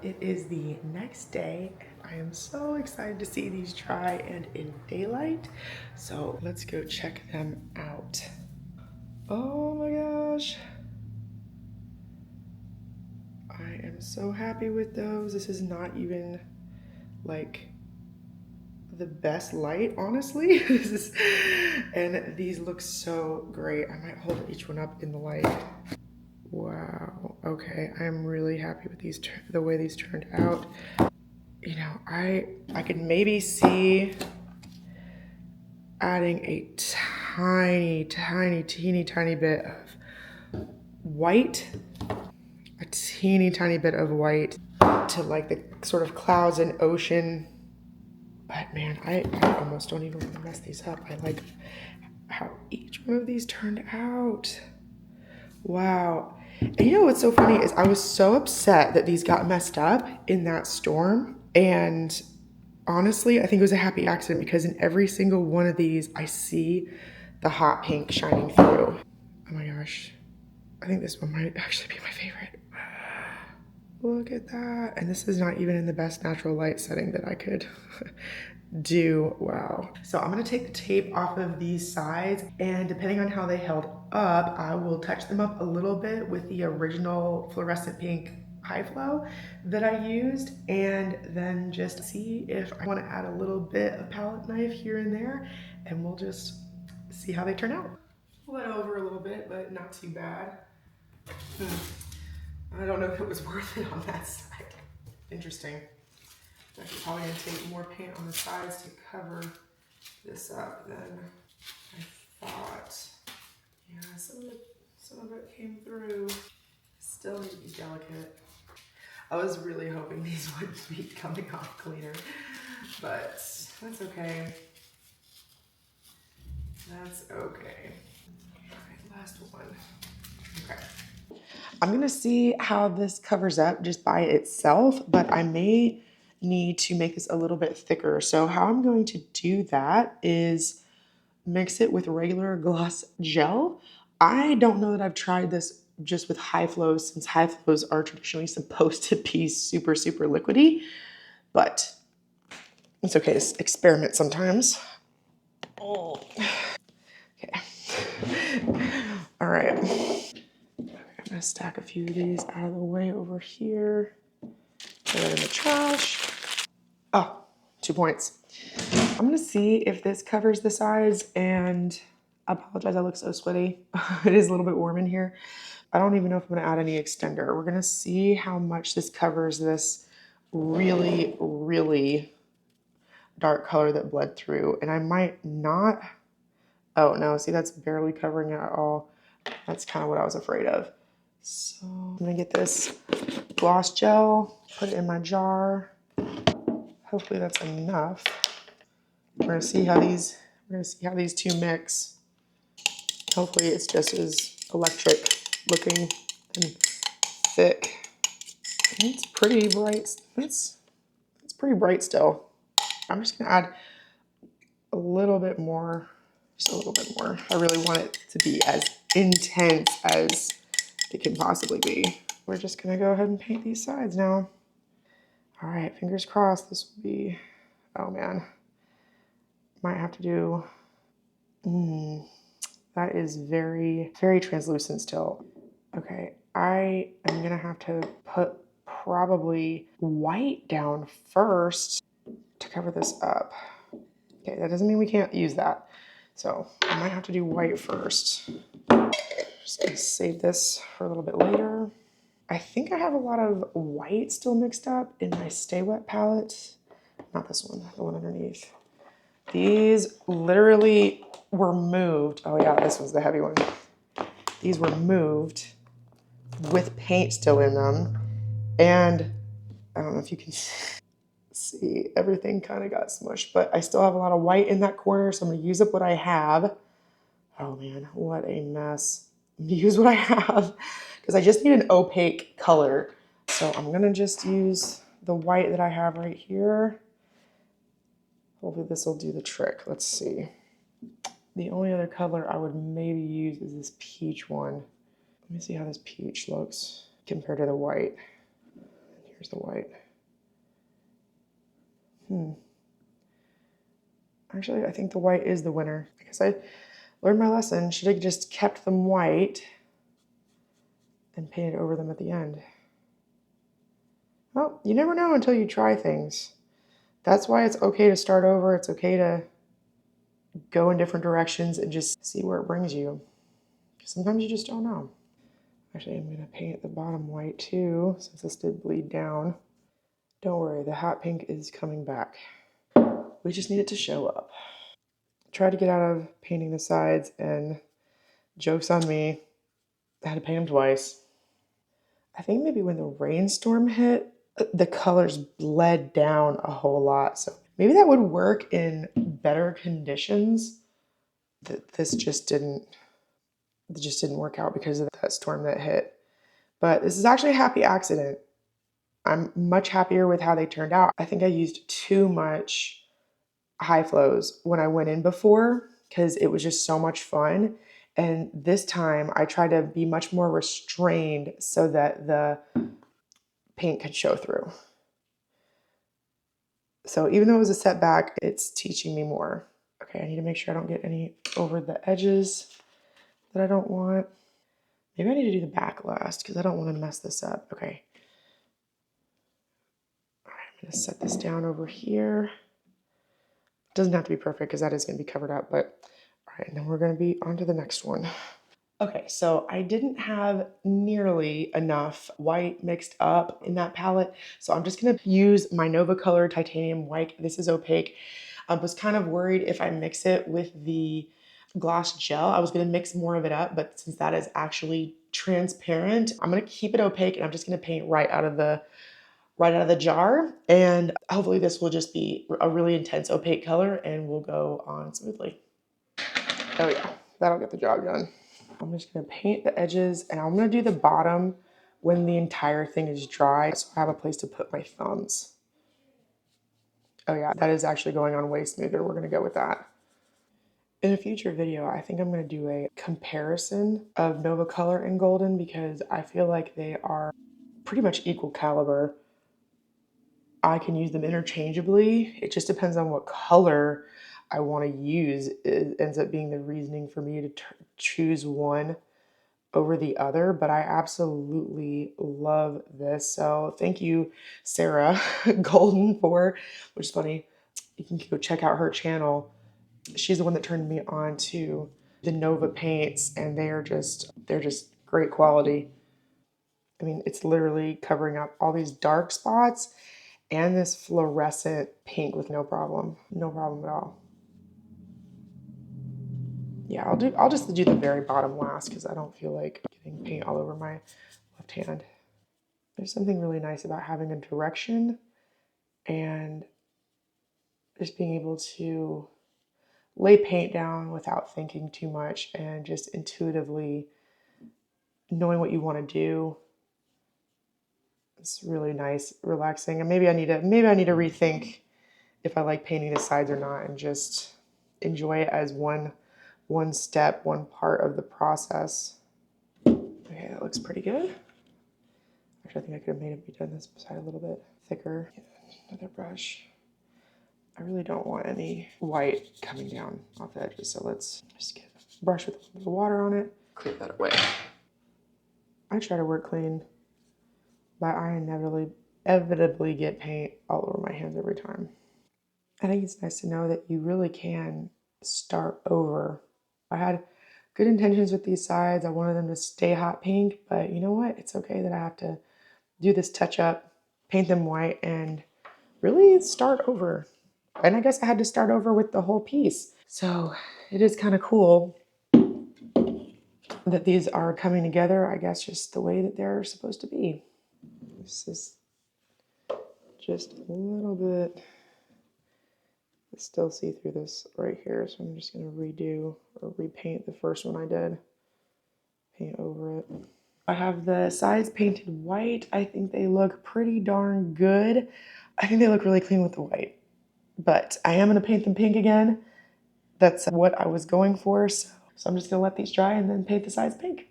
It is the next day and I am so excited to see these dry and in daylight. So let's go check them out. Oh my gosh. I am so happy with those. This is not even like the best light, honestly. And these look so great. I might hold each one up in the light. Wow. Okay, I'm really happy with these, the way these turned out. You know, I could maybe see adding a teeny bit of white, a teeny tiny bit of white to like the sort of clouds and ocean. But man, I almost don't even want to mess these up. I like how each one of these turned out. Wow. And you know what's so funny is I was so upset that these got messed up in that storm. And honestly, I think it was a happy accident because in every single one of these, I see the hot pink shining through. Oh my gosh. I think this one might actually be my favorite. Look at that. And this is not even in the best natural light setting that I could do. Wow. So I'm gonna take the tape off of these sides, and depending on how they held up, I will touch them up a little bit with the original fluorescent pink high flow that I used, and then just see if I want to add a little bit of palette knife here and there, and we'll just see how they turn out. Went over a little bit, but not too bad. I don't know if it was worth it on that side. Interesting. I'm probably gonna take more paint on the sides to cover this up than I thought. Yeah, some of it came through. Still need to be delicate. I was really hoping these would be coming off cleaner, but that's okay. That's okay. All right, last one. Okay. I'm gonna see how this covers up just by itself, but I may need to make this a little bit thicker. So how I'm going to do that is mix it with regular gloss gel. I don't know that I've tried this just with high flows, since high flows are traditionally supposed to be super, super liquidy, but it's okay to experiment sometimes. Oh. Okay. All right. I'm gonna stack a few of these out of the way over here. Put it in the trash. Oh, 2 points. I'm gonna see if this covers the sides, and I apologize, I look so sweaty. It is a little bit warm in here. I don't even know if I'm gonna add any extender. We're gonna see how much this covers this really, really dark color that bled through. And I might not, oh no, see that's barely covering it at all. That's kind of what I was afraid of. So I'm gonna get this gloss gel, put it in my jar. Hopefully that's enough. We're gonna see how these two mix. Hopefully it's just as electric looking and thick. It's pretty bright. It's pretty bright still. I'm just gonna add a little bit more, just a little bit more. I really want it to be as intense as it can possibly be. We're just gonna go ahead and paint these sides now. All right, fingers crossed this will be, oh man. Might have to do, that is very, very translucent still. Okay, I am gonna have to put probably white down first to cover this up. Okay, that doesn't mean we can't use that. So I might have to do white first. Just gonna save this for a little bit later. I think I have a lot of white still mixed up in my Stay Wet palette. Not this one, the one underneath. These literally were moved. Oh yeah, this was the heavy one. These were moved with paint still in them. And I don't know if you can see, everything kind of got smushed, but I still have a lot of white in that corner, so I'm gonna use up what I have. Oh man, what a mess. I'm gonna use what I have because I just need an opaque color. So I'm gonna just use the white that I have right here. Hopefully this will do the trick. Let's see. The only other color I would maybe use is this peach one. Let me see how this peach looks compared to the white. Here Here's the white. Actually, I think the white is the winner. I guess I learned my lesson. Should have just kept them white and painted over them at the end. Well, you never know until you try things. That's why it's okay to start over. It's okay to go in different directions and just see where it brings you. Sometimes you just don't know. Actually, I'm going to paint the bottom white too, since this did bleed down. Don't worry, the hot pink is coming back. We just need it to show up. Tried to get out of painting the sides, and joke's on me. I had to paint them twice. I think maybe when the rainstorm hit, the colors bled down a whole lot. So maybe that would work in better conditions. This just didn't work out because of that storm that hit. But this is actually a happy accident. I'm much happier with how they turned out. I think I used too much high flows when I went in before because it was just so much fun. And this time I tried to be much more restrained so that the paint could show through. So even though it was a setback, it's teaching me more. Okay, I need to make sure I don't get any over the edges that I don't want. Maybe I need to do the back last because I don't want to mess this up. Okay. All right, I'm going to set this down over here. It doesn't have to be perfect because that is going to be covered up, but all right, and then we're going to be on to the next one. Okay, so I didn't have nearly enough white mixed up in that palette, so I'm just gonna use my Nova Color Titanium White. This is opaque. I was kind of worried if I mix it with the gloss gel, I was gonna mix more of it up, but since that is actually transparent, I'm gonna keep it opaque and I'm just gonna paint right out of the jar. And hopefully this will just be a really intense opaque color and will go on smoothly. Oh yeah, that'll get the job done. I'm just gonna paint the edges and I'm gonna do the bottom when the entire thing is dry so I have a place to put my thumbs. Oh yeah, that is actually going on way smoother. We're gonna go with that. In a future video, I think I'm gonna do a comparison of Nova Color and Golden because I feel like they are pretty much equal caliber. I can use them interchangeably. It just depends on what color I want to use. It ends up being the reasoning for me to choose one over the other, but I absolutely love this. So thank you, Sarah Golden, which is funny. You can go check out her channel. She's the one that turned me on to the Nova paints, and they're just great quality. I mean, it's literally covering up all these dark spots and this fluorescent pink with no problem at all. Yeah, I'll just do the very bottom last because I don't feel like getting paint all over my left hand. There's something really nice about having a direction and just being able to lay paint down without thinking too much and just intuitively knowing what you want to do. It's really nice, relaxing. And maybe I need to rethink if I like painting the sides or not and just enjoy it as one step, one part of the process. Okay, that looks pretty good. Actually, I think I could have made it done this side a little bit thicker. Another brush. I really don't want any white coming down off the edges, so let's just get a brush with a little bit of water on it, clear that away. I try to work clean, but I inevitably get paint all over my hands every time. I think it's nice to know that you really can start over. I had good intentions with these sides. I wanted them to stay hot pink, but you know what? It's okay that I have to do this touch up, paint them white, and really start over. And I guess I had to start over with the whole piece. So it is kind of cool that these are coming together, I guess, just the way that they're supposed to be. This is just a little bit, I still see through this right here. So I'm just gonna redo or repaint the first one I did. Paint over it. I have the sides painted white. I think they look pretty darn good. I think they look really clean with the white, but I am gonna paint them pink again. That's what I was going for. So I'm just gonna let these dry and then paint the sides pink.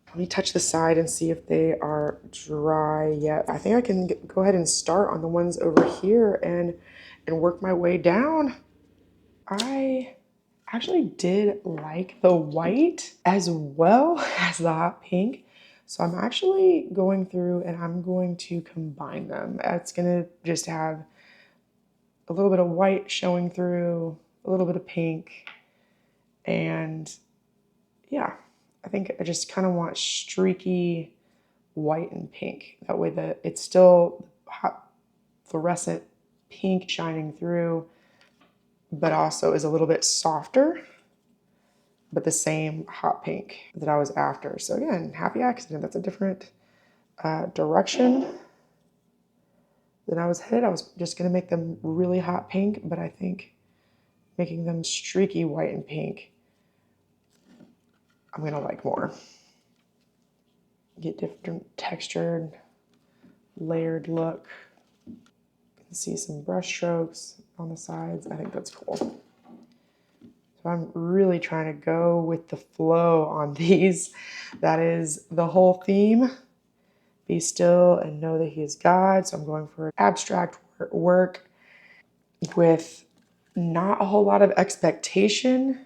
Let me touch the side and see if they are dry yet. I think I can go ahead and start on the ones over here and work my way down. I actually did like the white as well as the hot pink. So I'm actually going through and I'm going to combine them. It's gonna just have a little bit of white showing through, a little bit of pink, and yeah, I think I just kind of want streaky white and pink. That way that it's still hot fluorescent pink shining through, but also is a little bit softer, but the same hot pink that I was after. So again, happy accident. That's a different direction than I was headed. I was just gonna make them really hot pink, but I think making them streaky white and pink, I'm gonna like more. Get different textured, layered look. You can see some brush strokes on the sides. I think that's cool. So I'm really trying to go with the flow on these. That is the whole theme. Be still and know that he is God. So I'm going for abstract work with not a whole lot of expectation,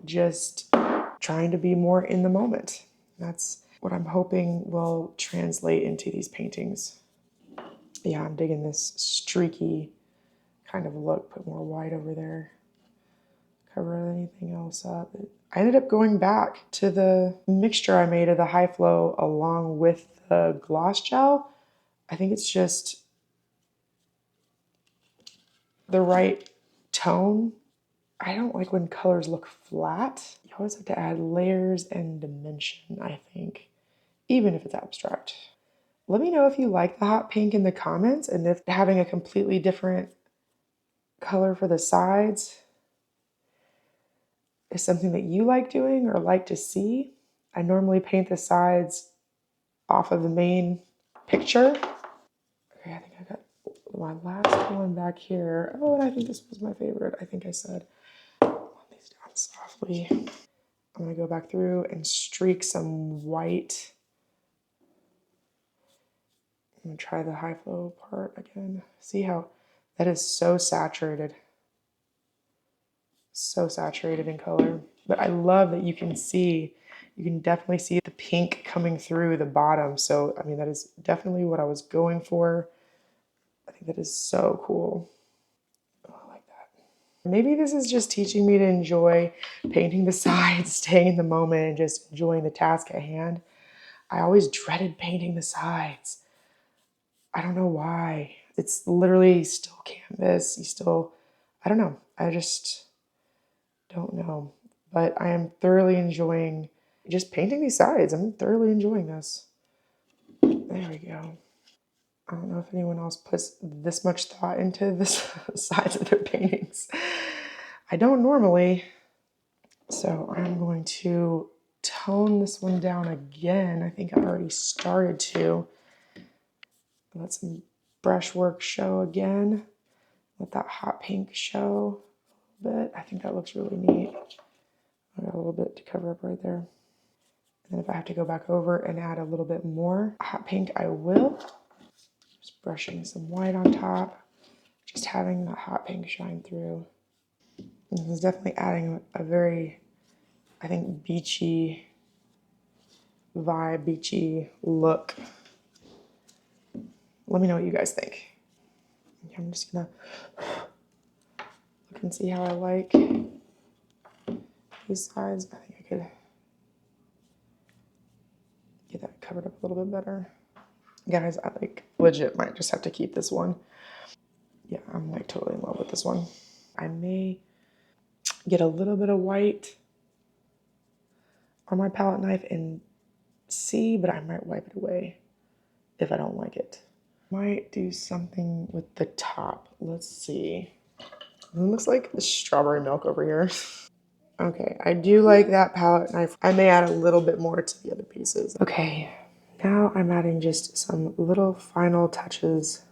just trying to be more in the moment. That's what I'm hoping will translate into these paintings. Yeah, I'm digging this streaky kind of look. Put more white over there. Cover anything else up. I ended up going back to the mixture I made of the high flow along with the gloss gel. I think it's just the right tone. I don't like when colors look flat. You always have to add layers and dimension, I think, even if it's abstract. Let me know if you like the hot pink in the comments and if having a completely different color for the sides is something that you like doing or like to see. I normally paint the sides off of the main picture. Okay, I think I got my last one back here. Oh, and I think this was my favorite. I think I said, put these down softly. I'm gonna go back through and streak some white. I'm gonna try the high flow part again. See how that is so saturated in color. But I love that you can see, you can definitely see the pink coming through the bottom. So, I mean, that is definitely what I was going for. I think that is so cool. Oh, I like that. Maybe this is just teaching me to enjoy painting the sides, staying in the moment, and just enjoying the task at hand. I always dreaded painting the sides. I don't know why. It's literally still canvas. I don't know. I just don't know. But I am thoroughly enjoying just painting these sides. I'm thoroughly enjoying this. There we go. I don't know if anyone else puts this much thought into the sides of their paintings. I don't normally. So I'm going to tone this one down again. I think I already started to. Let some brushwork show again. Let that hot pink show a bit. I think that looks really neat. I got a little bit to cover up right there. And if I have to go back over and add a little bit more hot pink, I will. Just brushing some white on top. Just having that hot pink shine through. This is definitely adding a very, I think, beachy vibe, beachy look. Let me know what you guys think. Okay, I'm just gonna look and see how I like these sides. I think I could get that covered up a little bit better. Guys, I like legit might just have to keep this one. Yeah, I'm like totally in love with this one. I may get a little bit of white on my palette knife and see, but I might wipe it away if I don't like it. Might do something with the top. Let's see. It looks like strawberry milk over here. Okay, I do like that palette knife. I may add a little bit more to the other pieces. Okay, now I'm adding just some little final touches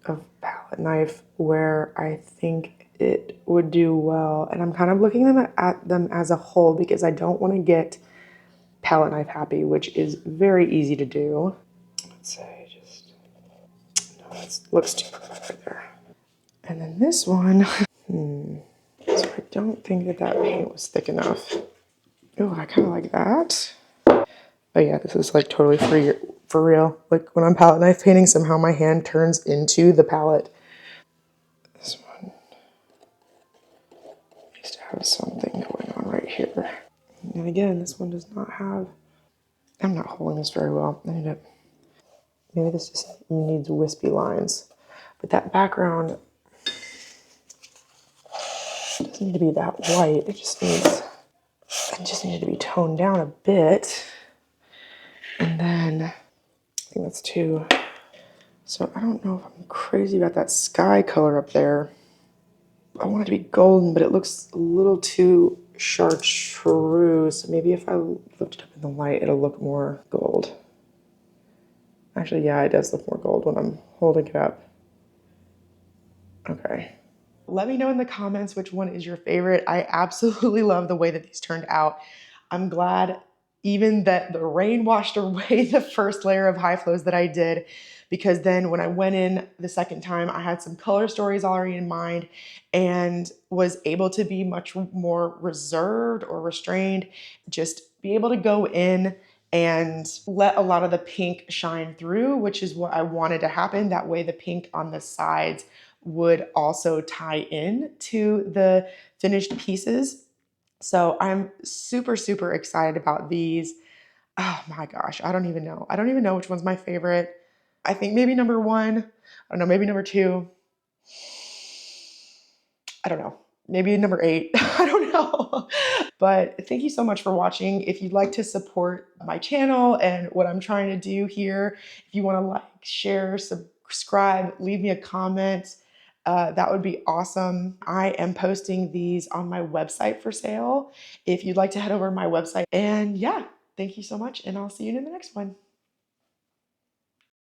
of palette knife where I think it would do well. And I'm kind of looking at them as a whole because I don't want to get palette knife happy, which is very easy to do. Let's say just, no, that looks too perfect right there. And then this one, so I don't think that that paint was thick enough. Oh, I kind of like that. Oh yeah, this is like totally free for real. Like when I'm palette knife painting, somehow my hand turns into the palette. This one needs to have something going on right here. And again, this one does not have, I'm not holding this very well. I need to, maybe this just needs wispy lines. But that background doesn't need to be that white. It just needed to be toned down a bit. And then I think that's two. So I don't know if I'm crazy about that sky color up there. I want it to be golden, but it looks a little too chartreuse. So maybe if I lift it up in the light, it'll look more gold. Actually, yeah, it does look more gold when I'm holding it up. Okay. Let me know in the comments which one is your favorite. I absolutely love the way that these turned out. I'm glad even that the rain washed away the first layer of high flows that I did, because then when I went in the second time, I had some color stories already in mind and was able to be much more reserved or restrained, just be able to go in and let a lot of the pink shine through, which is what I wanted to happen. That way the pink on the sides would also tie in to the finished pieces. So I'm super, super excited about these. Oh my gosh, I don't even know. I don't even know which one's my favorite. I think maybe number one. I don't know, maybe number two. I don't know. Maybe number 8. I don't know. But thank you so much for watching. If you'd like to support my channel and what I'm trying to do here, if you want to like, share, subscribe, leave me a comment, that would be awesome. I am posting these on my website for sale if you'd like to head over to my website. And yeah, thank you so much, and I'll see you in the next one.